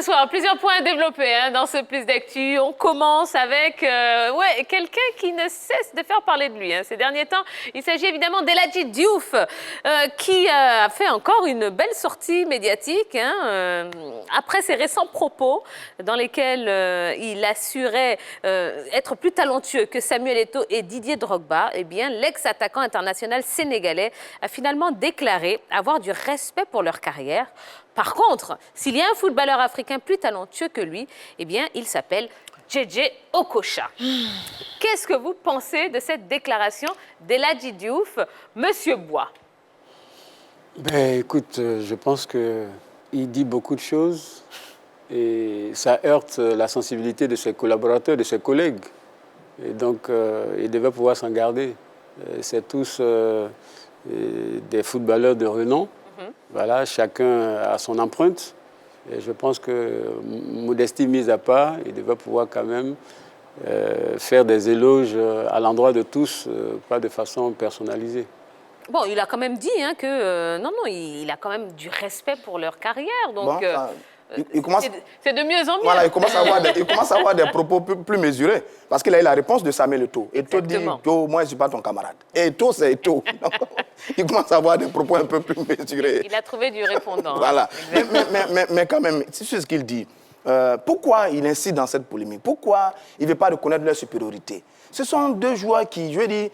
ce soir, plusieurs points à développer dans ce Plus d'actu. On commence avec quelqu'un qui ne cesse de faire parler de lui ces derniers temps. Il s'agit évidemment d'Eladji Diouf, qui a fait encore une belle sortie médiatique après ses récents propos dans lesquels il assurait être plus talentueux que Samuel Eto'o et Didier Drogba. Eh bien, l'ex-attaquant international sénégalais a finalement déclaré avoir du respect pour leur carrière. Par contre, s'il y a un footballeur africain plus talentueux que lui, eh bien, il s'appelle JJ Okocha. Qu'est-ce que vous pensez de cette déclaration d'Eladji Diouf, Monsieur Bois? Ben, écoute, je pense qu'il dit beaucoup de choses et ça heurte la sensibilité de ses collaborateurs, de ses collègues. Et donc, il devait pouvoir s'en garder. C'est tous des footballeurs de renom. Voilà, chacun a son empreinte. Et je pense que, modestie mise à part, il devait pouvoir quand même faire des éloges à l'endroit de tous, pas de façon personnalisée. Bon, il a quand même dit que il a quand même du respect pour leur carrière. Donc, c'est de mieux en mieux. Voilà, il commence à avoir des propos plus mesurés. Parce qu'il a eu la réponse de Samuel Eto'o. Eto'o dit, Joe, moi, je ne suis pas ton camarade. Et Eto'o, c'est Eto'o. Il commence à avoir des propos un peu plus mesurés. Il a trouvé du répondant. Voilà. Mais quand même, c'est ce qu'il dit. Pourquoi il insiste dans cette polémique? Pourquoi il ne veut pas reconnaître leur supériorité? Ce sont deux joueurs qui, je dis,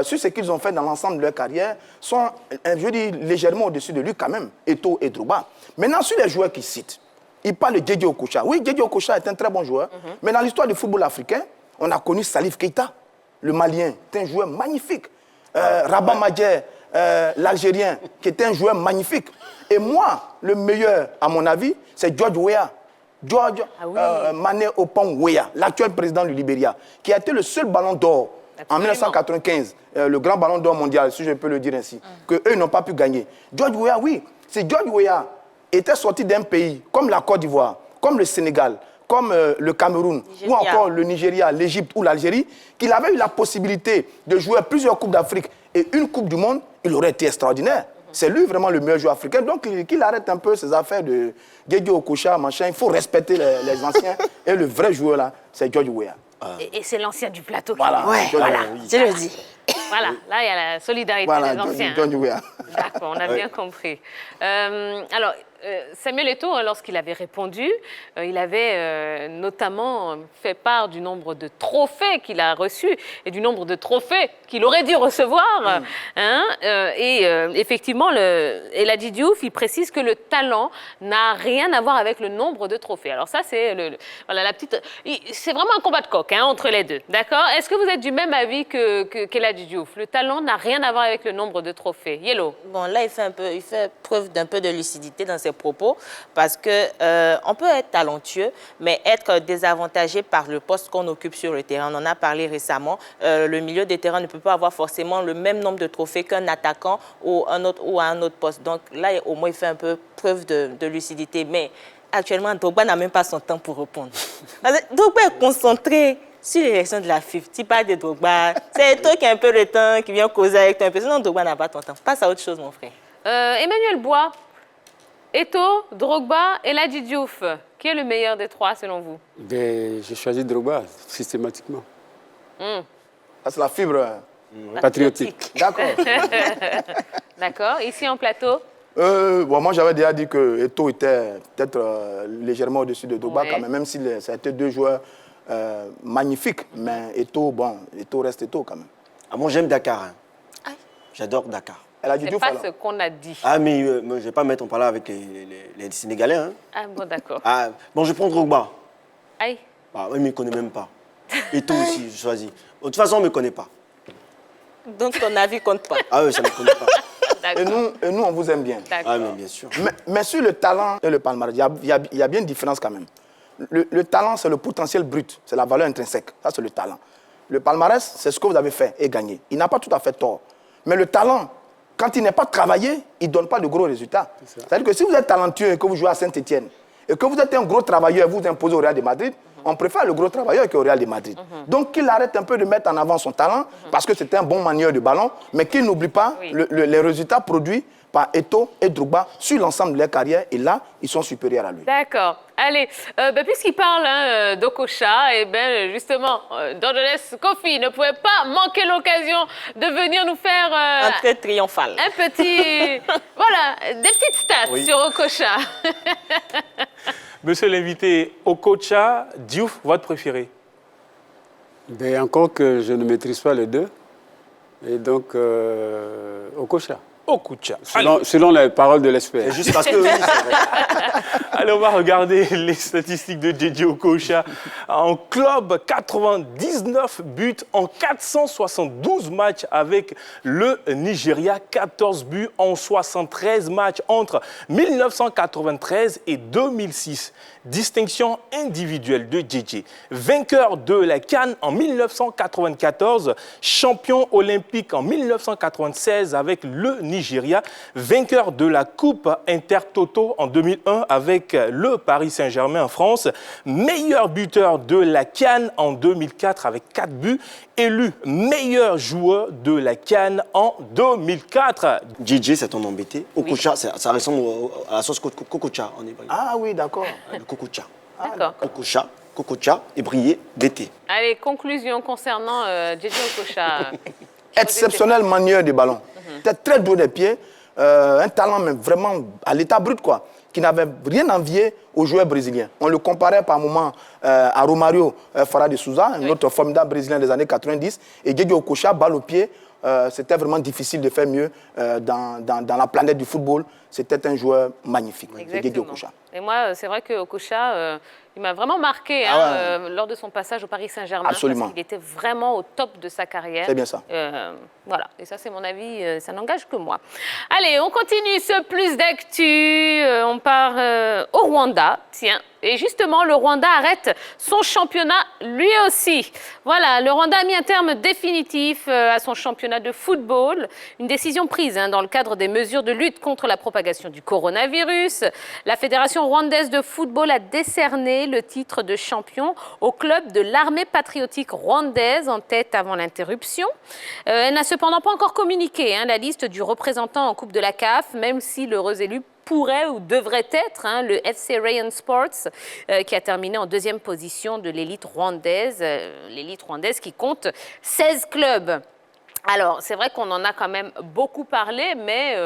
sur ce qu'ils ont fait dans l'ensemble de leur carrière, sont, je dis, légèrement au-dessus de lui quand même, Eto'o et Drogba. Maintenant, sur les joueurs qu'il cite, il parle de JJ Okocha. Oui, JJ Okocha est un très bon joueur, mais dans l'histoire du football africain, on a connu Salif Keita, le Malien, qui est un joueur magnifique. Rabat Madjer, l'Algérien, qui est un joueur magnifique. Et moi, le meilleur, à mon avis, c'est George Weah. George Mané Opong Weah, l'actuel président du Libéria, qui a été le seul ballon d'or en 1995, le grand ballon d'or mondial, si je peux le dire ainsi, qu'eux n'ont pas pu gagner. George Weah, oui, c'est George Weah était sorti d'un pays comme la Côte d'Ivoire, comme le Sénégal, comme le Cameroun, ou encore le Nigeria, l'Égypte ou l'Algérie, qu'il avait eu la possibilité de jouer plusieurs Coupes d'Afrique et une Coupe du Monde, il aurait été extraordinaire. C'est lui vraiment le meilleur joueur africain. Donc, qu'il arrête un peu ces affaires de JJ Okocha, machin. Il faut respecter les anciens. Et le vrai joueur, là, c'est George Weah. Et c'est l'ancien du plateau. Voilà, je le dis. Voilà, là, il y a la solidarité des anciens. George Weah. D'accord, on a bien compris. Alors, Samuel Eto'o, lorsqu'il avait répondu, il avait notamment fait part du nombre de trophées qu'il a reçus et du nombre de trophées qu'il aurait dû recevoir. Effectivement, Eladji Diouf, il précise que le talent n'a rien à voir avec le nombre de trophées. Alors ça, c'est la petite... C'est vraiment un combat de coq entre les deux, d'accord? Est-ce que vous êtes du même avis qu'Eladji Diouf? Le talent n'a rien à voir avec le nombre de trophées. Yellow? Bon, là, il fait preuve d'un peu de lucidité dans ses propos, parce que on peut être talentueux, mais être désavantagé par le poste qu'on occupe sur le terrain. On en a parlé récemment. Le milieu des terrains ne peut pas avoir forcément le même nombre de trophées qu'un attaquant ou à un autre poste. Donc là, au moins, il fait un peu preuve de lucidité. Mais actuellement, Drogba n'a même pas son temps pour répondre. Drogba est concentré sur l'élection de la FIFA. Tu parles de Drogba, c'est toi qui as un peu le temps, qui vient causer avec toi un peu. Sinon, Drogba n'a pas ton temps. Passe à autre chose, mon frère. Emmanuel Bois, Eto'o, Drogba, Eladji Diouf, qui est le meilleur des trois selon vous? J'ai choisi Drogba, systématiquement. C'est la fibre patriotique. D'accord. D'accord. Ici en plateau? Moi, j'avais déjà dit que Eto'o était peut-être légèrement au-dessus de Drogba, quand même si ça a été deux joueurs magnifiques. Mais Eto'o reste Eto'o quand même. Ah, moi, j'aime Dakar. J'adore Dakar. C'est pas ce qu'on a dit. Ah, mais je ne vais pas mettre en parler avec les Sénégalais. Ah, bon, d'accord. Ah, bon, je prends Drogba. Aïe. Ah, il ne me connaît même pas. Eto'o aussi, je choisis. De toute façon, on ne me connaît pas. Donc, ton avis compte pas. Ah oui, ça ne me connaît pas. Et nous, on vous aime bien. Ah, mais bien sûr. Mais sur le talent et le palmarès, il y a bien une différence quand même. Le talent, c'est le potentiel brut, c'est la valeur intrinsèque. Ça, c'est le talent. Le palmarès, c'est ce que vous avez fait et gagné. Il n'a pas tout à fait tort. Mais le talent, quand il n'est pas travaillé, il ne donne pas de gros résultats. C'est-à-dire que si vous êtes talentueux et que vous jouez à Saint-Étienne, et que vous êtes un gros travailleur, vous vous imposez au Real de Madrid, On préfère le gros travailleur qui est au Real de Madrid. Donc qu'il arrête un peu de mettre en avant son talent, parce que c'était un bon manieur de ballon, mais qu'il n'oublie pas les résultats produits par Eto'o et Drogba sur l'ensemble de leur carrière. Et là, ils sont supérieurs à lui. D'accord. Allez, puisqu'il parle d'Okocha, et justement, Dorjones Kofi ne pouvait pas manquer l'occasion de venir nous faire un trait triomphal. Un petit, voilà, des petites stats sur Okocha. Monsieur l'invité, Okocha, Diouf, votre préféré? Ben, encore que je ne maîtrise pas les deux. Et donc, Okocha. Okocha. Selon les paroles de l'expert. C'est juste parce que oui, c'est vrai. Allez, on va regarder les statistiques de JJ Okocha. En club, 99 buts en 472 matchs avec le Nigeria, 14 buts en 73 matchs entre 1993 et 2006. Distinction individuelle de JJ. Vainqueur de la CAN en 1994, champion olympique en 1996 avec le Nigeria, vainqueur de la Coupe Intertoto en 2001 avec le Paris Saint-Germain en France, meilleur buteur de la CAN en 2004 avec 4 buts, élu meilleur joueur de la CAN en 2004. JJ, c'est ton embêté. Okocha, ça ressemble à la sauce Kokocha en hébreu. Ah oui, d'accord. Le Kokocha. D'accord. Kokocha est brillé d'été. Allez, conclusion concernant JJ Okocha. Exceptionnel manieur de ballon. C'était très doux des pieds, un talent mais vraiment à l'état brut, quoi, qui n'avait rien envié aux joueurs brésiliens. On le comparait par moments à Romario Farah de Souza, un autre formidable brésilien des années 90, et JJ Okocha, balle au pied. C'était vraiment difficile de faire mieux dans la planète du football. C'était un joueur magnifique, JJ Okocha. Et moi, c'est vrai que Okocha, il m'a vraiment marqué lors de son passage au Paris Saint-Germain. Absolument. Parce qu'il était vraiment au top de sa carrière. C'est bien ça. Voilà, et ça c'est mon avis, ça n'engage que moi. Allez, on continue ce plus d'actu. On part au Rwanda, tiens. Et justement, le Rwanda arrête son championnat lui aussi. Voilà, le Rwanda a mis un terme définitif à son championnat de football. Une décision prise dans le cadre des mesures de lutte contre la propagation du coronavirus. La Fédération rwandaise de football a décerné le titre de champion au club de l'armée patriotique rwandaise en tête avant l'interruption. Elle n'a cependant pas encore communiqué la liste du représentant en Coupe de la CAF, même si l'heureux élu pourrait ou devrait être le FC Rayon Sports qui a terminé en deuxième position de l'élite rwandaise qui compte 16 clubs. Alors, c'est vrai qu'on en a quand même beaucoup parlé, mais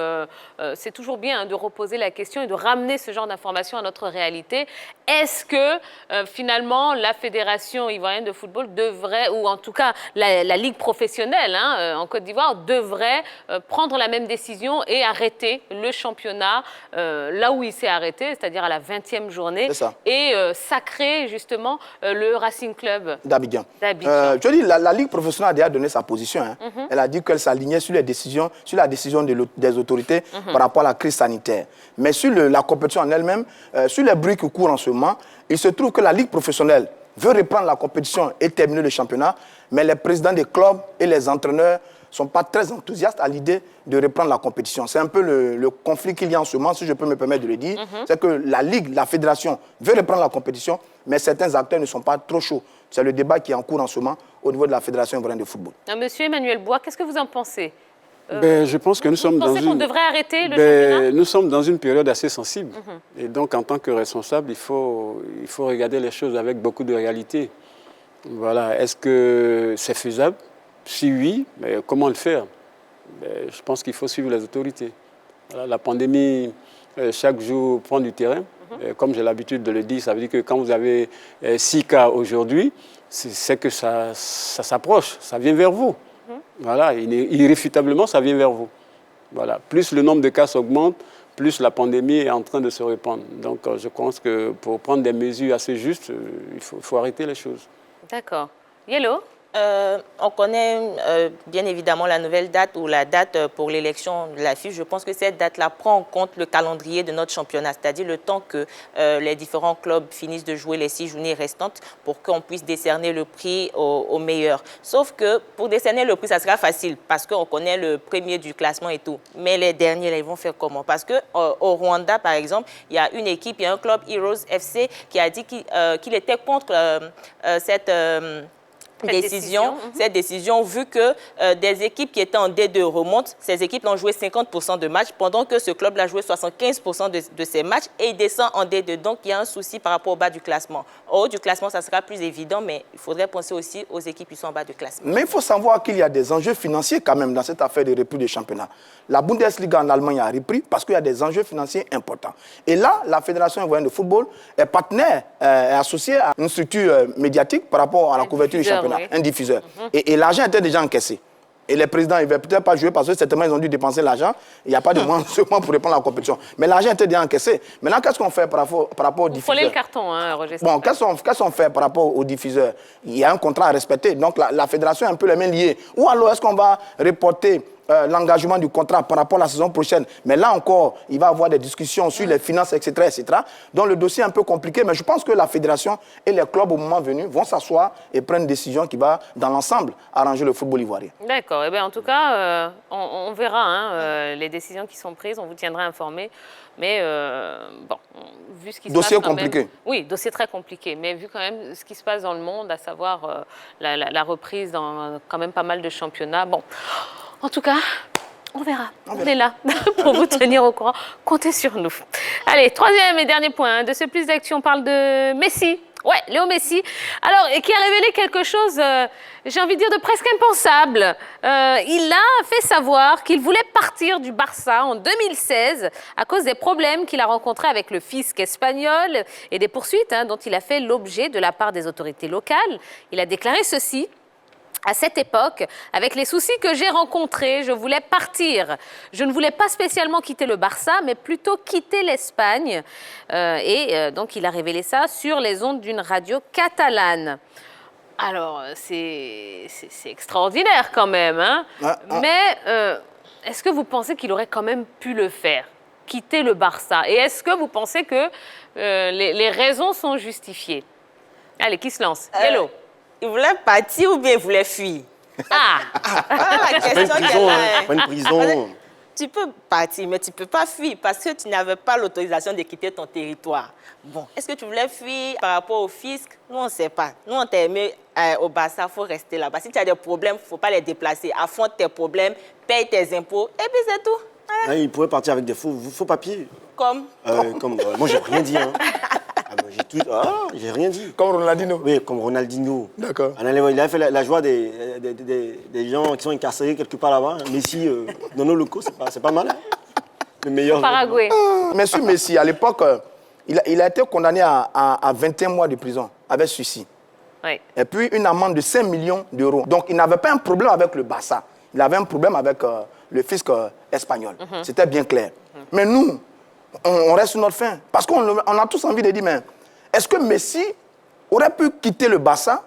c'est toujours bien de reposer la question et de ramener ce genre d'informations à notre réalité. Est-ce que, finalement, la Fédération ivoirienne de football devrait, ou en tout cas la Ligue professionnelle en Côte d'Ivoire, devrait prendre la même décision et arrêter le championnat là où il s'est arrêté, c'est-à-dire à la 20e journée, et sacrer justement le Racing Club d'Abidjan. Je dis, la Ligue professionnelle a déjà donné sa position. Elle a dit qu'elle s'alignait sur la décision des autorités par rapport à la crise sanitaire. Mais sur la compétition en elle-même, sur les bruits qui courent en ce moment, il se trouve que la Ligue professionnelle veut reprendre la compétition et terminer le championnat, mais les présidents des clubs et les entraîneurs ne sont pas très enthousiastes à l'idée de reprendre la compétition. C'est un peu le conflit qu'il y a en ce moment, si je peux me permettre de le dire. C'est que la Ligue, la Fédération veut reprendre la compétition, mais certains acteurs ne sont pas trop chauds. C'est le débat qui est en cours en ce moment au niveau de la Fédération ivoirienne de football. Monsieur Emmanuel Bois, qu'est-ce que vous en pensez Je pense que nous sommes dans qu'on devrait arrêter le championnat? Nous sommes dans une période assez sensible. Et donc, en tant que responsable, il faut regarder les choses avec beaucoup de réalité. Voilà. Est-ce que c'est faisable? Si oui, mais comment le faire? Je pense qu'il faut suivre les autorités. Voilà, la pandémie, chaque jour, prend du terrain. Comme j'ai l'habitude de le dire, ça veut dire que quand vous avez 6 cas aujourd'hui, c'est que ça s'approche, ça vient vers vous. Voilà, irréfutablement, ça vient vers vous. Voilà. Plus le nombre de cas s'augmente, plus la pandémie est en train de se répandre. Donc, je pense que pour prendre des mesures assez justes, il faut arrêter les choses. D'accord. Yellow? On connaît bien évidemment la nouvelle date ou la date pour l'élection de la FIFA. Je pense que cette date-là prend en compte le calendrier de notre championnat, c'est-à-dire le temps que les différents clubs finissent de jouer les 6 journées restantes pour qu'on puisse décerner le prix au meilleur. Sauf que pour décerner le prix, ça sera facile parce qu'on connaît le premier du classement et tout. Mais les derniers, là, ils vont faire comment? Parce qu'au Rwanda, par exemple, il y a une équipe, il y a un club, Heroes FC, qui a dit qu'il était contre cette décision, vu que des équipes qui étaient en D2 remontent, ces équipes ont joué 50% de matchs, pendant que ce club a joué 75% de ses matchs et il descend en D2. Donc, il y a un souci par rapport au bas du classement. Au haut du classement, ça sera plus évident, mais il faudrait penser aussi aux équipes qui sont en bas du classement. Mais il faut savoir qu'il y a des enjeux financiers quand même dans cette affaire de repris des championnats. La Bundesliga en Allemagne a repris parce qu'il y a des enjeux financiers importants. Et là, la Fédération ivoirienne de football est partenaire, est associée à une structure médiatique par rapport à la couverture du championnat. Oui. Un diffuseur. Et l'argent était déjà encaissé. Et les présidents, ils ne pouvaient peut-être pas jouer parce que certainement, ils ont dû dépenser l'argent. Il n'y a pas de moyen seulement pour répondre à la compétition. Mais l'argent était déjà encaissé. Maintenant, qu'est-ce qu'on fait par rapport aux diffuseurs? Vous prenez le carton, hein, Roger. Bon, qu'est-ce qu'on fait par rapport aux diffuseurs? Il y a un contrat à respecter. Donc, la fédération est un peu les mains liées. Ou alors, est-ce qu'on va reporter l'engagement du contrat par rapport à la saison prochaine? Mais là encore, il va y avoir des discussions sur les finances, etc., etc. Donc, le dossier est un peu compliqué. Mais je pense que la fédération et les clubs, au moment venu, vont s'asseoir et prendre une décision qui va, dans l'ensemble, arranger le football ivoirien. D'accord. Eh bien, en tout cas, on verra les décisions qui sont prises. On vous tiendra informé. Mais bon, vu ce qui se passe Dossier quand compliqué. même, oui, dossier très compliqué. Mais vu quand même ce qui se passe dans le monde, à savoir la reprise dans quand même pas mal de championnats. Bon, en tout cas, on verra. On est là pour vous tenir au courant. Comptez sur nous. Allez, troisième et dernier point de ce plus d'actu. On parle de Messi. Ouais, Léo Messi. Alors, et qui a révélé quelque chose, j'ai envie de dire, de presque impensable. Il a fait savoir qu'il voulait partir du Barça en 2016 à cause des problèmes qu'il a rencontrés avec le fisc espagnol et des poursuites dont il a fait l'objet de la part des autorités locales. Il a déclaré ceci. À cette époque, avec les soucis que j'ai rencontrés, je voulais partir. Je ne voulais pas spécialement quitter le Barça, mais plutôt quitter l'Espagne. Donc, il a révélé ça sur les ondes d'une radio catalane. Alors, c'est extraordinaire quand même. Hein. Mais est-ce que vous pensez qu'il aurait quand même pu le faire, quitter le Barça? Et est-ce que vous pensez que les raisons sont justifiées? Allez, qui se lance? Hello. Il voulait partir ou bien il voulait fuir? La question Pas une prison. Tu peux partir, mais tu ne peux pas fuir parce que tu n'avais pas l'autorisation de quitter ton territoire. Bon, est-ce que tu voulais fuir par rapport au fisc? Nous, on ne sait pas. Nous, on t'a aimé au Barça, il faut rester là-bas. Si tu as des problèmes, il ne faut pas les déplacer. Affronte tes problèmes, paye tes impôts, et puis c'est tout. Là, il pourrait partir avec des faux papiers. Comme Moi, j'ai rien dit. Hein. J'ai rien dit. Comme Ronaldinho. Oui, comme Ronaldinho. D'accord. Il a fait la joie des gens qui sont incarcérés quelque part là-bas. Messi, dans nos locaux, c'est pas mal. Hein. Le meilleur. Paraguay. Monsieur Messi, à l'époque, il a été condamné à 21 mois de prison avec sursis. Oui. Et puis une amende de 5 millions d'euros. Donc, il n'avait pas un problème avec le Barça. Il avait un problème avec le fisc espagnol. C'était bien clair. Mais nous, on reste sur notre fin. Parce qu'on a tous envie de dire, mais est-ce que Messi aurait pu quitter le Barça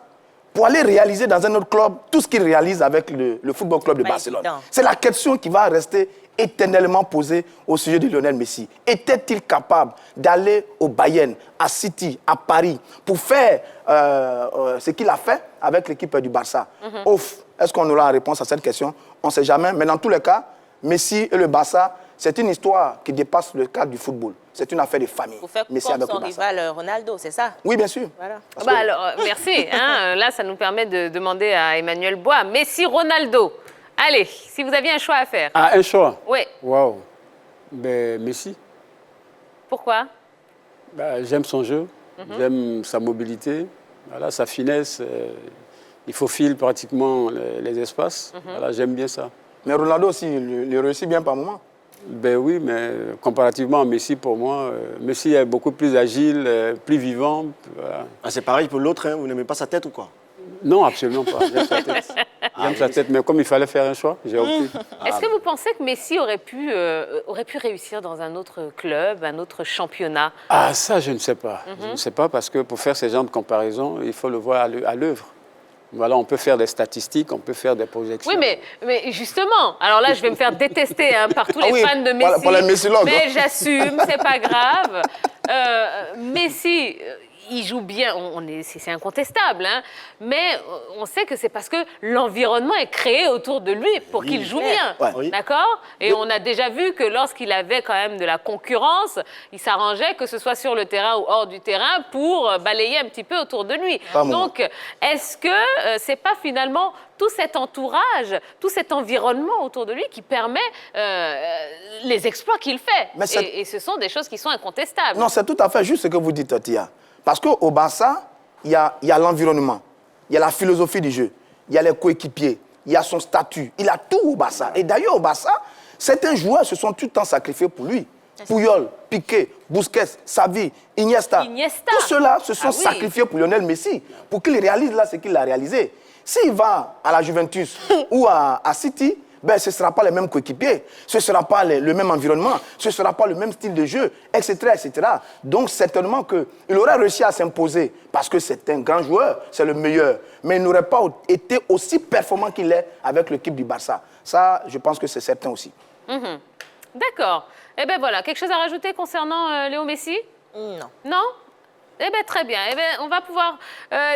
pour aller réaliser dans un autre club tout ce qu'il réalise avec le Football Club de Barcelone? C'est la question qui va rester éternellement posée au sujet de Lionel Messi. Était-il capable d'aller au Bayern, à City, à Paris, pour faire ce qu'il a fait avec l'équipe du Barça? Est-ce qu'on aura la réponse à cette question? On ne sait jamais. Mais dans tous les cas, Messi et le Barça, c'est une histoire qui dépasse le cadre du football. C'est une affaire de famille. Vous faites Messi comme avec son le Barça. rival Ronaldo, c'est ça? Oui, bien sûr. Voilà. Alors, merci. Là, ça nous permet de demander à Emmanuel Bois. Messi, Ronaldo. Allez, si vous aviez un choix à faire. Ah, un choix? Oui. Waouh. Ben, Messi. Pourquoi? Ben, j'aime son jeu, j'aime sa mobilité, voilà, sa finesse. Il faufile pratiquement les espaces. Voilà, j'aime bien ça. Mais Ronaldo aussi, il réussit bien par moment. Ben oui, mais comparativement à Messi, pour moi, Messi est beaucoup plus agile, plus vivant. Voilà. Ah, c'est pareil pour l'autre, hein. Vous n'aimez pas sa tête ou quoi? Non, absolument pas. J'aime sa tête. J'aime sa tête, mais comme il fallait faire un choix, j'ai opté. Est-ce que vous pensez que Messi aurait pu réussir dans un autre club, un autre championnat? Ah, ça, je ne sais pas. Je ne sais pas parce que pour faire ce genre de comparaison, il faut le voir à l'œuvre. Voilà, on peut faire des statistiques, on peut faire des projections. Oui, mais justement, alors là, je vais me faire détester hein, par tous les oui, fans de Messi. pour les messilogues. Mais j'assume, c'est pas grave. Messi, il joue bien, c'est incontestable, hein, mais on sait que c'est parce que l'environnement est créé autour de lui pour qu'il joue bien. Ouais. Oui. D'accord? Et on a déjà vu que lorsqu'il avait quand même de la concurrence, il s'arrangeait que ce soit sur le terrain ou hors du terrain pour balayer un petit peu autour de lui. Pas moi. Donc, est-ce que c'est pas finalement tout cet entourage, tout cet environnement autour de lui qui permet les exploits qu'il fait? Mais c'est- Et ce sont des choses qui sont incontestables. Non, c'est tout à fait juste ce que vous dites, Tia. Parce qu'au Barça, il y a l'environnement, il y a la philosophie du jeu, il y a les coéquipiers, il y a son statut, il a tout au Barça. Et d'ailleurs, au Barça, certains joueurs se sont tout le temps sacrifiés pour lui. Puyol, Piqué, Busquets, Xavi, Iniesta. Iniesta. Tous ceux-là se sont Ah oui. sacrifiés pour Lionel Messi, pour qu'il réalise là ce qu'il a réalisé. S'il va à la Juventus ou à City, ben, ce ne sera pas les mêmes coéquipiers, ce ne sera pas le même environnement, ce ne sera pas le même style de jeu, etc. etc. Donc, certainement qu'il aurait réussi à s'imposer parce que c'est un grand joueur, c'est le meilleur. Mais il n'aurait pas été aussi performant qu'il est avec l'équipe du Barça. Ça, je pense que c'est certain aussi. D'accord. Eh bien voilà, quelque chose à rajouter concernant Léo Messi? Non. Non? Eh bien, très bien. Eh bien, on va pouvoir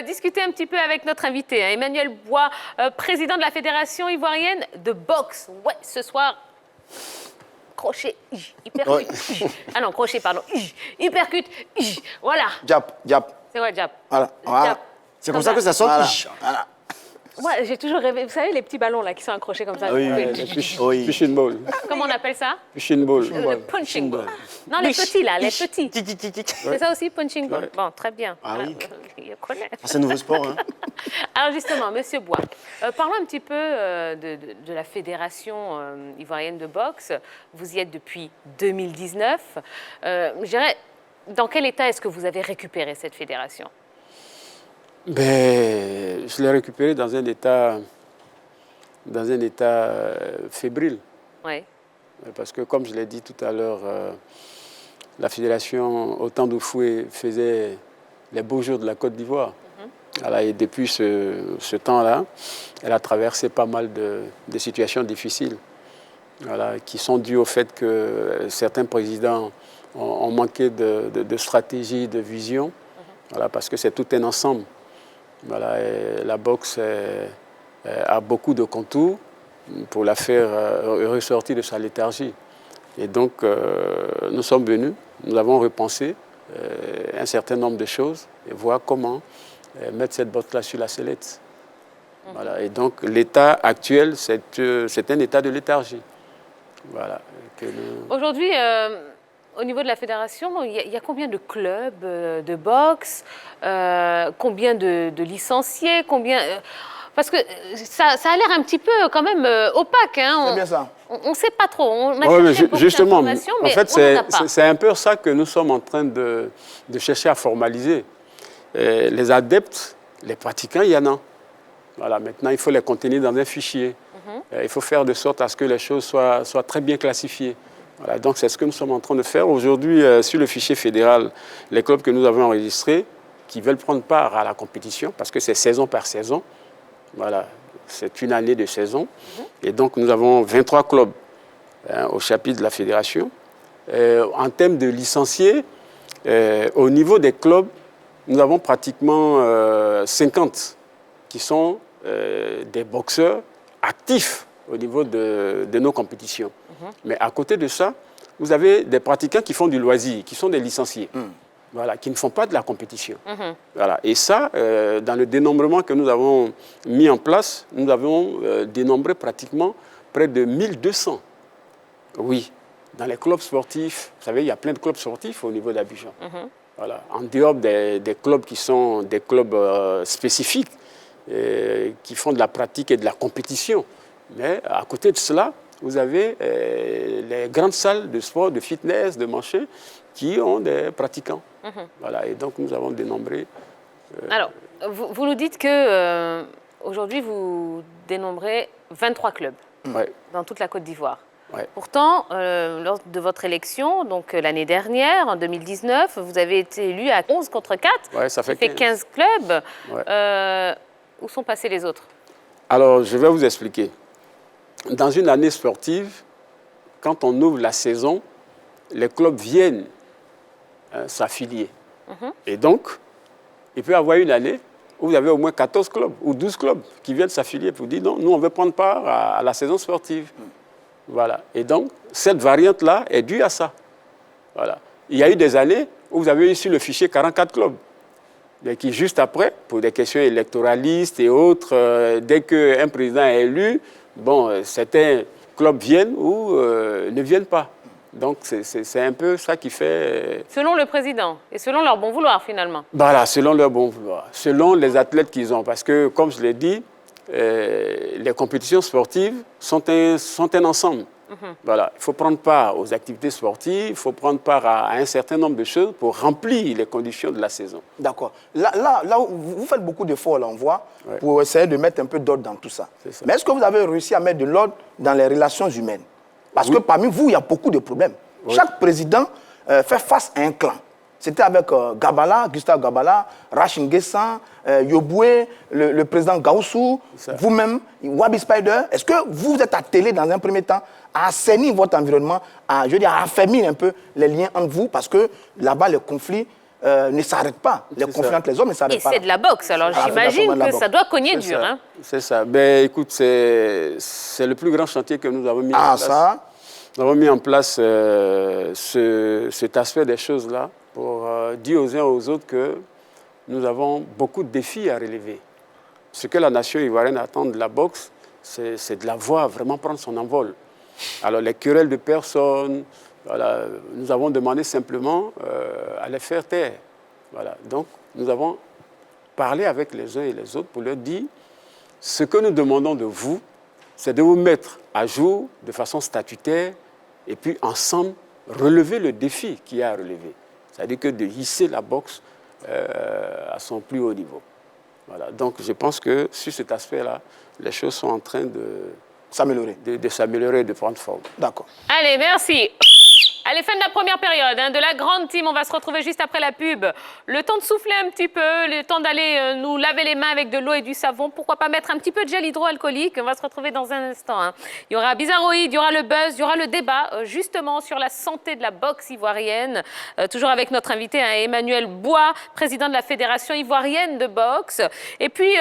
discuter un petit peu avec notre invité, hein, Emmanuel Bois, président de la Fédération ivoirienne de boxe. Ouais, ce soir, crochet, hypercute. Ah non, crochet, pardon. Hypercute, voilà. Jap, jap. C'est quoi, jab? Voilà. Voilà. Jab. C'est comme ça que ça sonne. Voilà. Voilà. Moi, j'ai toujours rêvé, vous savez, les petits ballons là qui sont accrochés comme ça. Oui, oui. Punching ball. Comment on appelle ça? Punching ball. Le punching ball. Non, les petits là, les petits. C'est ça aussi, punching ball. Ouais. Bon, très bien. Ah oui. Je connais. C'est un nouveau sport. Hein. Alors justement, Monsieur Bois, parlons un petit peu de la Fédération ivoirienne de boxe. Vous y êtes depuis 2019. Je dirais, dans quel état est-ce que vous avez récupéré cette fédération? Ben, je l'ai récupéré dans un état fébrile. Oui. Parce que, comme je l'ai dit tout à l'heure, la fédération, au temps d'Oufoué, faisait les beaux jours de la Côte d'Ivoire. Voilà, et depuis ce temps-là, elle a traversé pas mal de situations difficiles, voilà, qui sont dues au fait que certains présidents ont manqué de stratégie, de vision, voilà, parce que c'est tout un ensemble. Voilà, et la boxe a beaucoup de contours pour la faire ressortir de sa léthargie. Et donc, nous sommes venus, nous avons repensé un certain nombre de choses et voir comment mettre cette botte-là sur la sellette. Voilà. Et donc, l'état actuel, c'est un état de léthargie. Voilà. Aujourd'hui, au niveau de la fédération, il y a combien de clubs de boxe, combien de licenciés, combien... parce que ça a l'air un petit peu quand même opaque. Hein. C'est bien ça. On ne sait pas trop. On a Ouais, cherché beaucoup justement, d'informations, en mais fait, on n'en a pas. c'est un peu ça que nous sommes en train de chercher à formaliser. Les adeptes, les pratiquants, il y en a. Voilà, maintenant, il faut les contenir dans un fichier. Il faut faire de sorte à ce que les choses soient très bien classifiées. Voilà, donc, c'est ce que nous sommes en train de faire. Aujourd'hui, sur le fichier fédéral, les clubs que nous avons enregistrés, qui veulent prendre part à la compétition, parce que c'est saison par saison, voilà, c'est une année de saison. Et donc, nous avons 23 clubs au chapitre de la fédération. En termes de licenciés, au niveau des clubs, nous avons pratiquement 50 qui sont des boxeurs actifs au niveau de nos compétitions. Mais à côté de ça, vous avez des pratiquants qui font du loisir, qui sont des licenciés, voilà, qui ne font pas de la compétition. Voilà. Et ça, dans le dénombrement que nous avons mis en place, nous avons dénombré pratiquement près de 1200. Oui, dans les clubs sportifs, vous savez, il y a plein de clubs sportifs au niveau d'Abidjan. Voilà. En dehors des clubs qui sont des clubs spécifiques, qui font de la pratique et de la compétition. Mais à côté de cela, vous avez les grandes salles de sport, de fitness, de marché, qui ont des pratiquants. Voilà. Et donc, nous avons dénombré... Alors, vous nous dites que aujourd'hui vous dénombrez 23 clubs dans toute la Côte d'Ivoire. Ouais. Pourtant, lors de votre élection, donc l'année dernière, en 2019, vous avez été élu à 11 contre 4. Ouais, ça fait 15 clubs. Ouais. Où sont passés les autres? Alors, je vais vous expliquer. Dans une année sportive, quand on ouvre la saison, les clubs viennent s'affilier. Et donc, il peut y avoir une année où vous avez au moins 14 clubs ou 12 clubs qui viennent s'affilier pour dire non, nous, on veut prendre part à la saison sportive. Voilà. Et donc, cette variante-là est due à ça. Voilà. Il y a eu des années où vous avez eu sur le fichier 44 clubs. Mais qui, juste après, pour des questions électoralistes et autres, dès qu'un président est élu, bon, certains clubs viennent ou ne viennent pas. Donc, c'est un peu ça qui fait... Selon le président et selon leur bon vouloir, finalement. Voilà, selon leur bon vouloir, selon les athlètes qu'ils ont. Parce que, comme je l'ai dit, les compétitions sportives sont un ensemble. Voilà, il faut prendre part aux activités sportives, il faut prendre part à un certain nombre de choses pour remplir les conditions de la saison. D'accord. Là, vous faites beaucoup d'efforts, là, on voit, pour essayer de mettre un peu d'ordre dans tout ça. Mais est-ce que vous avez réussi à mettre de l'ordre dans les relations humaines? Parce que parmi vous, il y a beaucoup de problèmes. Chaque président fait face à un clan. C'était avec Gabala, Gustave Gabala, Rachin Nguessan, Yoboué, le président Gaussou, vous-même, Wabi Spider. Est-ce que vous êtes attelé dans un premier temps à assainir votre environnement, à affermir un peu les liens entre vous? Parce que là-bas, les conflits ne s'arrêtent pas. Les conflits entre les hommes ne s'arrêtent pas. Et c'est de la boxe, alors j'imagine que ça doit cogner dur. Hein. C'est ça. Ben, écoute, c'est le plus grand chantier que nous avons mis en place. Nous avons mis en place cet aspect des choses-là pour dire aux uns et aux autres que nous avons beaucoup de défis à relever. Ce que la nation ivoirienne attend de la boxe, c'est de la voir vraiment prendre son envol. Alors les querelles de personnes, voilà, nous avons demandé simplement à les faire taire. Voilà. Donc nous avons parlé avec les uns et les autres pour leur dire ce que nous demandons de vous, c'est de vous mettre à jour de façon statutaire et puis ensemble relever le défi qu'il y a à relever. C'est-à-dire que de hisser la boxe à son plus haut niveau. Voilà. Donc je pense que sur cet aspect-là, les choses sont en train de s'améliorer, de prendre forme. D'accord. Allez, merci. Allez, fin de la première période, de la grande team. On va se retrouver juste après la pub. Le temps de souffler un petit peu, le temps d'aller nous laver les mains avec de l'eau et du savon. Pourquoi pas mettre un petit peu de gel hydroalcoolique? On va se retrouver dans un instant. Il y aura Bizarroïd, il y aura le buzz, il y aura le débat justement sur la santé de la boxe ivoirienne. Toujours avec notre invité, Emmanuel Bois, président de la Fédération ivoirienne de boxe. Et puis,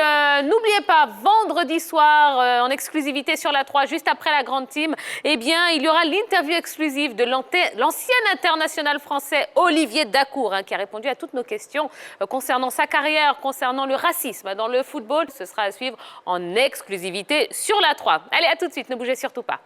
n'oubliez pas, vendredi soir, en exclusivité sur la 3, juste après la grande team, eh bien, il y aura l'interview exclusive de l'ancien international français Olivier Dacour, qui a répondu à toutes nos questions concernant sa carrière, concernant le racisme dans le football. Ce sera à suivre en exclusivité sur la 3. Allez, à tout de suite, ne bougez surtout pas.